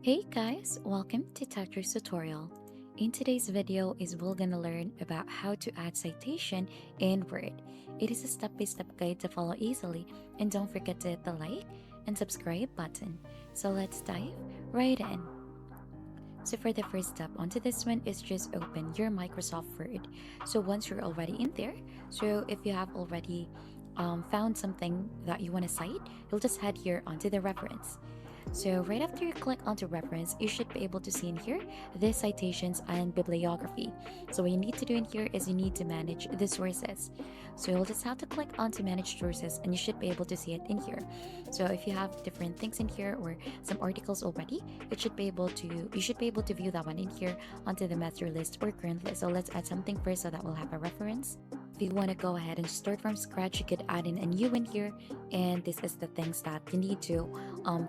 Hey guys, welcome to Tucker's tutorial. In today's video we're gonna learn about how to add citation in Word. It is a step-by-step guide to follow easily, and don't forget to hit the like and subscribe button. So let's dive right in. So for the first step onto this one is just open your Microsoft Word. So once you're already in there, so if you have already found something that you want to cite, you'll just head here onto the reference. So right after you click onto reference, you should be able to see in here the citations and bibliography. So what you need to do in here is you need to manage the sources. So you'll just have to click onto manage sources and you should be able to see it in here. So if you have different things in here or some articles already, you should be able to view that one in here onto the master list or current list. So let's add something first so that we'll have a reference. If you want to go ahead and start from scratch, you could add in a new in here, and this is the things that you need to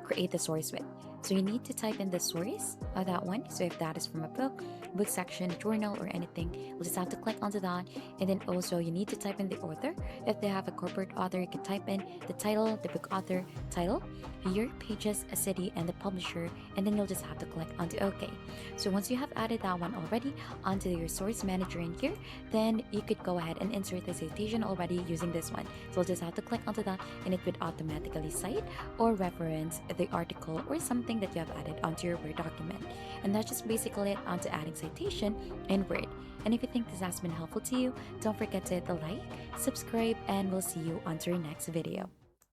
create the source with. So you need to type in the source of that one. So if that is from a book section, a journal, or anything, you'll just have to click onto that. And then also you need to type in the author. If they have a corporate author, you can type in the title, the book author, title, year, pages, a city, and the publisher. And then you'll just have to click onto OK. So once you have added that one already onto your source manager in here, then you could go ahead and insert the citation already using this one. So you'll just have to click onto that and it would automatically cite or reference the article or something that you have added onto your Word document. And that's just basically it onto adding citation in Word. And if you think this has been helpful to you, don't forget to hit the like, subscribe, and we'll see you on to our next video.